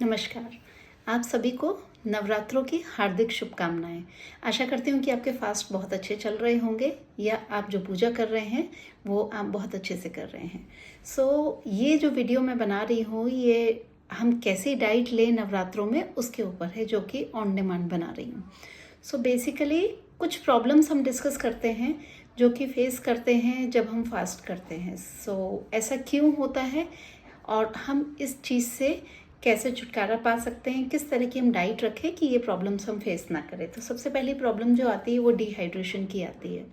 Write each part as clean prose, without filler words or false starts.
नमस्कार। आप सभी को नवरात्रों की हार्दिक शुभकामनाएँ। आशा करती हूँ कि आपके फास्ट बहुत अच्छे चल रहे होंगे या आप जो पूजा कर रहे हैं, वो आप बहुत अच्छे से कर रहे हैं। ये जो वीडियो मैं बना रही हूँ, ये हम कैसी डाइट लें नवरात्रों में, उसके ऊपर है, जो कि ऑन डिमांड बना रही हूँ। बेसिकली कुछ प्रॉब्लम्स हम डिस्कस करते हैं, जो कि फेस करते हैं जब हम फास्ट करते हैं। ऐसा क्यों होता है और हम इस चीज़ से कैसे छुटकारा पा सकते हैं, किस तरह की हम डाइट रखें कि ये प्रॉब्लम्स हम फेस ना करें। तो सबसे पहली प्रॉब्लम जो आती है वो डिहाइड्रेशन की आती है।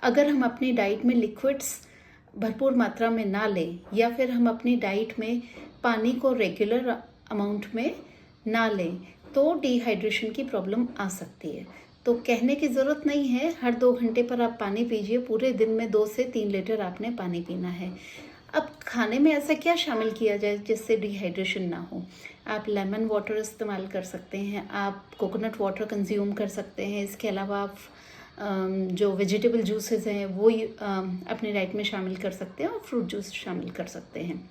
अगर हम अपनी डाइट में लिक्विड्स भरपूर मात्रा में ना लें या फिर हम अपनी डाइट में पानी को रेगुलर अमाउंट में ना लें तो डिहाइड्रेशन की प्रॉब्लम आ सकती है। तो कहने की ज़रूरत नहीं है, हर 2 घंटे पर आप पानी पीजिए। पूरे दिन में 2 से 3 लीटर आपने पानी पीना है। अब खाने में ऐसा क्या शामिल किया जाए जिससे डिहाइड्रेशन ना हो? आप लेमन वाटर इस्तेमाल कर सकते हैं, आप कोकोनट वाटर कंज्यूम कर सकते हैं। इसके अलावा आप जो वेजिटेबल जूसेस हैं वो अपनी डाइट में शामिल कर सकते हैं और फ्रूट जूस शामिल कर सकते हैं।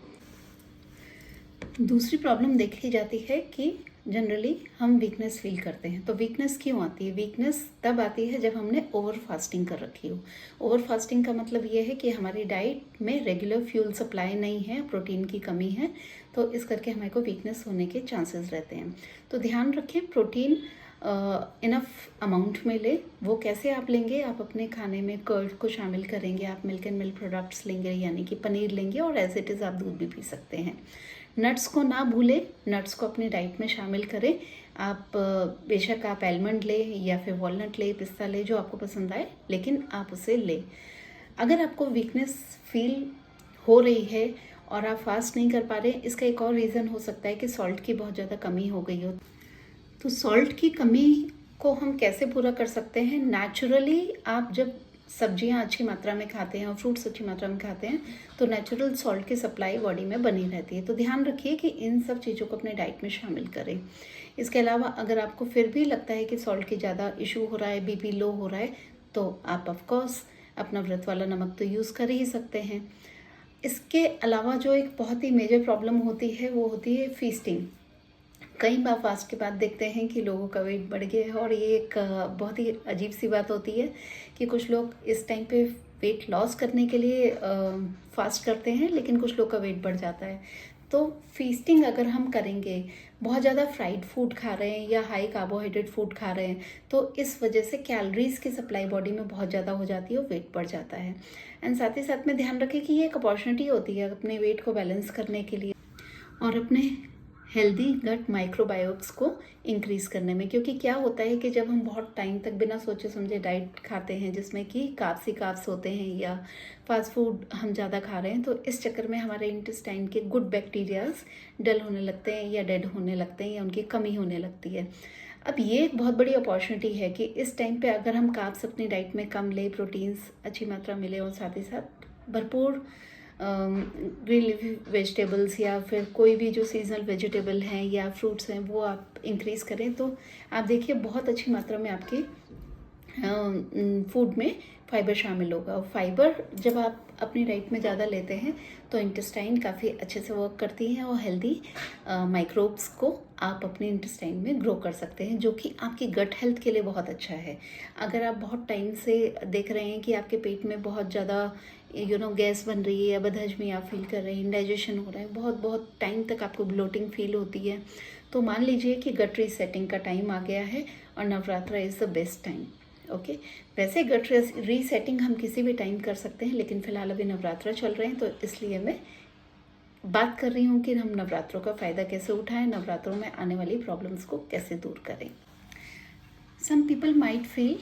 दूसरी प्रॉब्लम देखी जाती है कि जनरली हम वीकनेस फील करते हैं। तो वीकनेस क्यों आती है? वीकनेस तब आती है जब हमने ओवर फास्टिंग कर रखी हो। ओवर फास्टिंग का मतलब ये है कि हमारी डाइट में रेगुलर फ्यूल सप्लाई नहीं है, प्रोटीन की कमी है, तो इस करके हमारे को वीकनेस होने के चांसेस रहते हैं। तो ध्यान रखें, प्रोटीन इनफ अमाउंट में ले। वो कैसे आप लेंगे? आप अपने खाने में कर्ड को शामिल करेंगे, आप मिल्क एंड मिल्क प्रोडक्ट्स लेंगे, यानी कि पनीर लेंगे, और एज इट इज़ आप दूध भी पी सकते हैं। नट्स को ना भूलें, नट्स को अपनी डाइट में शामिल करें। आप बेशक आप आलमंड लें या फिर वॉलनट लें, पिस्ता लें, जो आपको पसंद आए, लेकिन आप उसे लें। अगर आपको वीकनेस फील हो रही है और आप फास्ट नहीं कर पा रहे, इसका एक और रीज़न हो सकता है कि सॉल्ट की बहुत ज़्यादा कमी हो गई हो। तो सॉल्ट की कमी को हम कैसे पूरा कर सकते हैं? नेचुरली आप जब सब्जियां अच्छी मात्रा में खाते हैं और फ्रूट्स अच्छी मात्रा में खाते हैं तो नेचुरल सॉल्ट की सप्लाई बॉडी में बनी रहती है। तो ध्यान रखिए कि इन सब चीज़ों को अपने डाइट में शामिल करें। इसके अलावा अगर आपको फिर भी लगता है कि सॉल्ट की ज़्यादा इशू हो रहा है, बीपी लो हो रहा है, तो आप ऑफकोर्स अपना व्रत वाला नमक तो यूज़ कर ही सकते हैं। इसके अलावा जो एक बहुत ही मेजर प्रॉब्लम होती है वो होती है फीस्टिंग। कई बार फास्ट के बाद देखते हैं कि लोगों का वेट बढ़ गया है, और ये एक बहुत ही अजीब सी बात होती है कि कुछ लोग इस टाइम पे वेट लॉस करने के लिए फास्ट करते हैं, लेकिन कुछ लोग का वेट बढ़ जाता है। तो फीस्टिंग अगर हम करेंगे, बहुत ज़्यादा फ्राइड फूड खा रहे हैं या हाई कार्बोहाइड्रेट फूड खा रहे हैं, तो इस वजह से कैलोरीज की सप्लाई बॉडी में बहुत ज़्यादा हो जाती है और वेट बढ़ जाता है। एंड साथ ही साथ में ध्यान रखें कि ये एक अपॉर्चुनिटी होती है अपने वेट को बैलेंस करने के लिए और अपने हेल्दी गट माइक्रोबायोट्स को इंक्रीज़ करने में। क्योंकि क्या होता है कि जब हम बहुत टाइम तक बिना सोचे समझे डाइट खाते हैं जिसमें कि कार्ब्स ही कार्ब्स होते हैं या फास्ट फूड हम ज़्यादा खा रहे हैं, तो इस चक्कर में हमारे इंटेस्टाइन के गुड बैक्टीरियाज डल होने लगते हैं या डेड होने लगते हैं या उनकी कमी होने लगती है। अब ये एक बहुत बड़ी अपॉर्चुनिटी है कि इस टाइम पे अगर हम कार्ब्स अपनी डाइट में कम लें, प्रोटीन्स अच्छी मात्रा मिले और साथ ही साथ भरपूर ग्रीन लीफी वेजिटेबल्स या फिर कोई भी जो सीजनल वेजिटेबल हैं या फ्रूट्स हैं वो आप इंक्रीज़ करें, तो आप देखिए बहुत अच्छी मात्रा में आपकी फूड में फाइबर शामिल होगा। और फाइबर जब आप अपनी डाइट में ज़्यादा लेते हैं तो इंटेस्टाइन काफ़ी अच्छे से वर्क करती हैं और हेल्दी माइक्रोब्स को आप अपने इंटेस्टाइन में ग्रो कर सकते हैं, जो कि आपकी गट हेल्थ के लिए बहुत अच्छा है। अगर आप बहुत टाइम से देख रहे हैं कि आपके पेट में बहुत ज़्यादा गैस बन रही है या बदहजमी आप फील कर रहे हैं, इंडाइजेशन हो रहा है, बहुत बहुत टाइम तक आपको ब्लोटिंग फील होती है, तो मान लीजिए कि गट रीसेटिंग का टाइम आ गया है और Navratra is the best time. Okay, वैसे गट रीसेटिंग हम किसी भी टाइम कर सकते हैं, लेकिन फिलहाल अभी नवरात्रा चल रहे हैं तो इसलिए मैं बात कर रही हूँ कि हम नवरात्रों का फ़ायदा कैसे उठाएं, नवरात्रों में आने वाली प्रॉब्लम्स को कैसे दूर करें। Some people might feel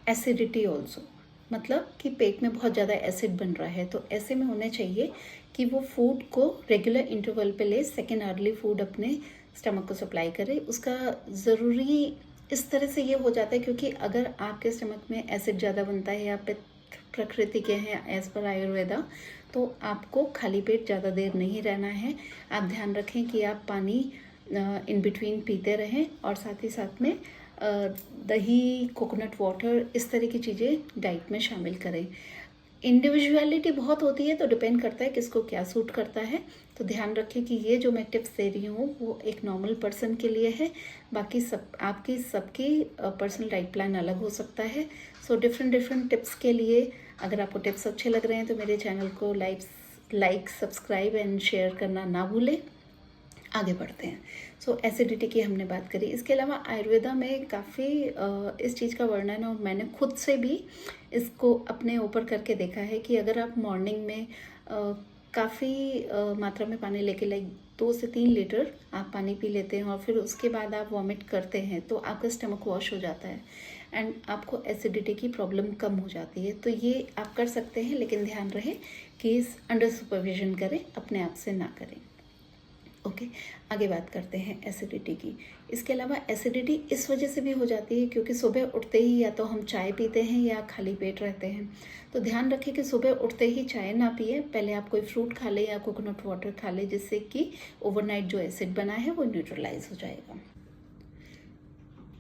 acidity also, मतलब कि पेट में बहुत ज़्यादा एसिड बन रहा है, तो ऐसे में होना चाहिए कि वो फूड को रेगुलर इंटरवल पे ले, सेकेंड अर्ली फूड अपने स्टमक को सप्लाई करे। उसका ज़रूरी इस तरह से ये हो जाता है क्योंकि अगर आपके स्टमक में एसिड ज़्यादा बनता है या पित्त प्रकृति के हैं एज़ पर आयुर्वेदा, तो आपको खाली पेट ज़्यादा देर नहीं रहना है। आप ध्यान रखें कि आप पानी इन बिटवीन पीते रहें और साथ ही साथ में दही, कोकोनट वाटर, इस तरह की चीज़ें डाइट में शामिल करें। इंडिविजुअलिटी बहुत होती है, तो डिपेंड करता है किसको क्या सूट करता है। तो ध्यान रखें कि ये जो मैं टिप्स दे रही हूँ वो एक नॉर्मल पर्सन के लिए है, बाकी आपकी सबकी पर्सनल डाइट प्लान अलग हो सकता है। सो डिफरेंट डिफरेंट टिप्स के लिए अगर आपको टिप्स अच्छे लग रहे हैं तो मेरे चैनल को लाइक सब्सक्राइब एंड शेयर करना ना भूलें। आगे बढ़ते हैं। सो एसिडिटी की हमने बात करी। इसके अलावा आयुर्वेदा में काफ़ी इस चीज़ का वर्णन है, और मैंने खुद से भी इसको अपने ऊपर करके देखा है कि अगर आप मॉर्निंग में काफ़ी मात्रा में पानी लेके, लाइक 2 से 3 लीटर आप पानी पी लेते हैं और फिर उसके बाद आप वॉमिट करते हैं, तो आपका स्टमक वॉश हो जाता है एंड आपको एसिडिटी की प्रॉब्लम कम हो जाती है। तो ये आप कर सकते हैं, लेकिन ध्यान रहे कि इस अंडर सुपरविजन करें, अपने आप से ना करें। ओके, आगे बात करते हैं एसिडिटी की। इसके अलावा एसिडिटी इस वजह से भी हो जाती है क्योंकि सुबह उठते ही या तो हम चाय पीते हैं या खाली पेट रहते हैं। तो ध्यान रखें कि सुबह उठते ही चाय ना पिए, पहले आप कोई फ्रूट खा लें या कोकोनट वाटर खा लें, जिससे कि ओवरनाइट जो एसिड बना है वो न्यूट्रलाइज हो जाएगा।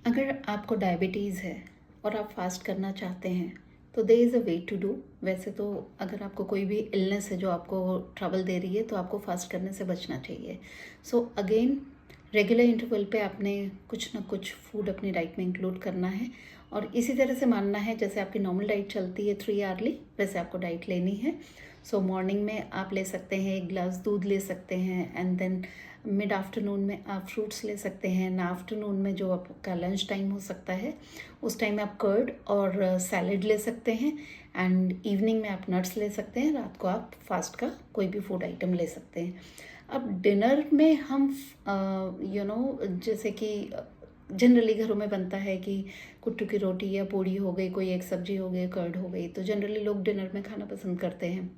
अगर आपको डायबिटीज़ है और आप फास्ट करना चाहते हैं तो there is a way to do. वैसे तो अगर आपको कोई भी इलनेस है जो आपको ट्रबल दे रही है तो आपको फास्ट करने से बचना चाहिए। सो अगेन रेगुलर इंटरवल पे आपने कुछ ना कुछ फूड अपनी डाइट में इंक्लूड करना है, और इसी तरह से मानना है जैसे आपकी नॉर्मल डाइट चलती है 3 आवर्ली, वैसे आपको डाइट लेनी है। सो मॉर्निंग में आप ले सकते हैं 1 गिलास दूध ले सकते हैं, एंड देन मिड आफ्टरनून में आप फ्रूट्स ले सकते हैं। ना आफ्टरनून में जो आपका लंच टाइम हो सकता है उस टाइम आप कर्ड और सैलड ले सकते हैं, एंड इवनिंग में आप नट्स ले सकते हैं। रात को आप फास्ट का कोई भी फूड आइटम ले सकते हैं। अब डिनर में हम जैसे कि जनरली घरों में बनता है कि कुट्टू की रोटी या पूड़ी हो गई, कोई एक सब्जी हो गई, कर्ड हो गई, तो जनरली लोग डिनर में खाना पसंद करते हैं।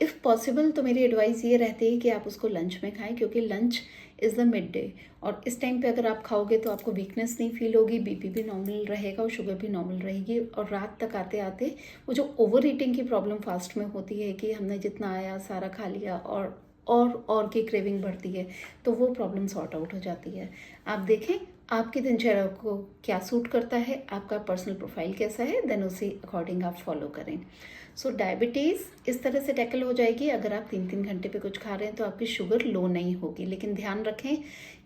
इफ़ पॉसिबल तो मेरी एडवाइस ये रहती है कि आप उसको लंच में खाएं, क्योंकि lunch is the mid day, और इस टाइम पे अगर आप खाओगे तो आपको वीकनेस नहीं फील होगी, बीपी भी नॉर्मल रहेगा और शुगर भी नॉर्मल रहेगी। और रात तक आते आते वो जो ओवर ईटिंग की प्रॉब्लम फास्ट में होती है कि हमने जितना आया सारा खा लिया और की क्रेविंग बढ़ती है, तो वो प्रॉब्लम सॉर्ट आउट हो जाती है। आप देखें आपकी दिनचर्या को क्या सूट करता है, आपका पर्सनल प्रोफाइल कैसा है, देन उसी अकॉर्डिंग आप फॉलो करें। सो डायबिटीज़ इस तरह से टैकल हो जाएगी। अगर आप 3-3 घंटे पे कुछ खा रहे हैं तो आपकी शुगर लो नहीं होगी, लेकिन ध्यान रखें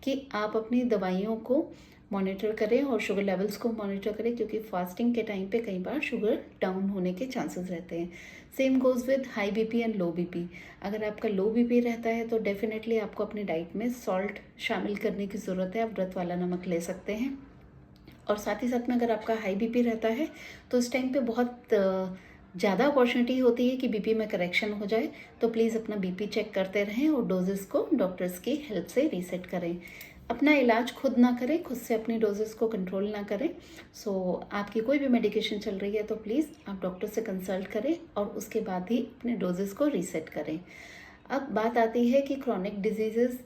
कि आप अपनी दवाइयों को मॉनिटर करें और शुगर लेवल्स को मॉनिटर करें, क्योंकि फास्टिंग के टाइम पे कई बार शुगर डाउन होने के चांसेस रहते हैं। Same goes with high BP and low BP. अगर आपका लो बीपी रहता है तो डेफिनेटली आपको अपनी डाइट में सॉल्ट शामिल करने की ज़रूरत है। आप व्रत वाला नमक ले सकते हैं। और साथ ही साथ में अगर आपका हाई बीपी रहता है तो इस टाइम पे बहुत ज़्यादा अपॉर्चुनिटी होती है कि बीपी में करेक्शन हो जाए, तो प्लीज़ अपना बीपी चेक करते रहें और डोजेस को डॉक्टर्स की हेल्प से रीसेट करें। अपना इलाज खुद ना करें, खुद से अपनी डोजेस को कंट्रोल ना करें। सो आपकी कोई भी मेडिकेशन चल रही है तो प्लीज़ आप डॉक्टर से कंसल्ट करें और उसके बाद ही अपने डोजेस को रीसेट करें। अब बात आती है कि क्रॉनिक डिजीज़ेस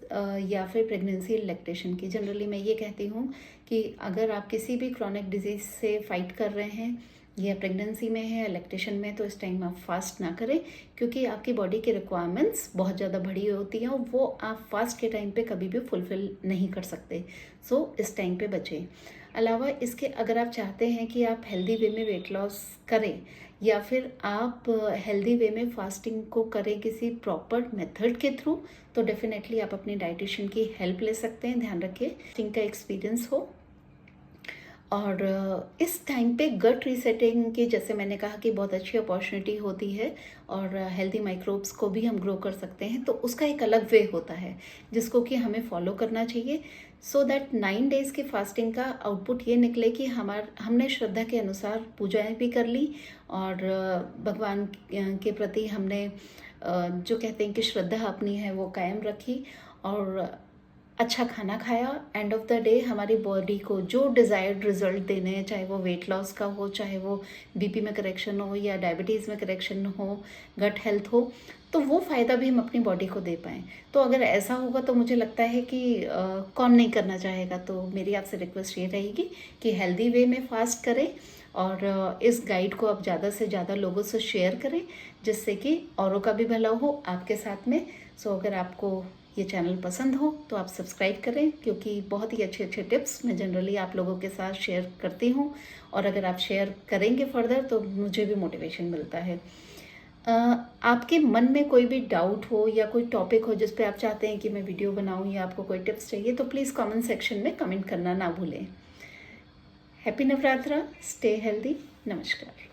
या फिर प्रेगनेंसी लैक्टेशन की। जनरली मैं ये कहती हूँ कि अगर आप किसी भी क्रॉनिक डिजीज़ से फाइट कर रहे हैं या प्रेगनेंसी में है या लैक्टेशन में, तो इस टाइम आप फास्ट ना करें, क्योंकि आपकी बॉडी की रिक्वायरमेंट्स बहुत ज़्यादा बड़ी होती हैं और वो आप फास्ट के टाइम पे कभी भी फुलफ़िल नहीं कर सकते। सो इस टाइम पे बचें। अलावा इसके अगर आप चाहते हैं कि आप हेल्दी वे में वेट लॉस करें या फिर आप हेल्दी वे में फास्टिंग को करें किसी प्रॉपर मेथड के थ्रू, तो डेफिनेटली आप अपनी डाइटिशियन की हेल्प ले सकते हैं। ध्यान रखिए फास्टिंग का एक्सपीरियंस हो। और इस टाइम पे गट रीसेटिंग की, जैसे मैंने कहा कि बहुत अच्छी अपॉर्चुनिटी होती है और हेल्दी माइक्रोब्स को भी हम ग्रो कर सकते हैं, तो उसका एक अलग वे होता है जिसको कि हमें फॉलो करना चाहिए, सो दैट 9 डेज़ की फास्टिंग का आउटपुट ये निकले कि हमने श्रद्धा के अनुसार पूजाएं भी कर ली और भगवान के प्रति हमने जो कहते हैं कि श्रद्धा अपनी है वो कायम रखी और अच्छा खाना खाया। एंड ऑफ द डे हमारी बॉडी को जो डिज़ायर्ड रिजल्ट देने हैं, चाहे वो वेट लॉस का हो, चाहे वो बीपी में करेक्शन हो या डायबिटीज़ में करेक्शन हो, गट हेल्थ हो, तो वो फ़ायदा भी हम अपनी बॉडी को दे पाएँ। तो अगर ऐसा होगा तो मुझे लगता है कि कौन नहीं करना चाहेगा। तो मेरी आपसे रिक्वेस्ट ये रहेगी कि हेल्दी वे में फास्ट करें और इस गाइड को आप ज़्यादा से ज़्यादा लोगों से शेयर करें, जिससे कि औरों का भी भला हो आपके साथ में। सो अगर आपको ये चैनल पसंद हो तो आप सब्सक्राइब करें, क्योंकि बहुत ही अच्छे अच्छे टिप्स मैं जनरली आप लोगों के साथ शेयर करती हूँ। और अगर आप शेयर करेंगे फर्दर तो मुझे भी मोटिवेशन मिलता है। आपके मन में कोई भी डाउट हो या कोई टॉपिक हो जिस पे आप चाहते हैं कि मैं वीडियो बनाऊं या आपको कोई टिप्स चाहिए, तो प्लीज़ कमेंट सेक्शन में कमेंट करना ना भूलें। हैप्पी नवरात्रा, स्टे हेल्दी, नमस्कार।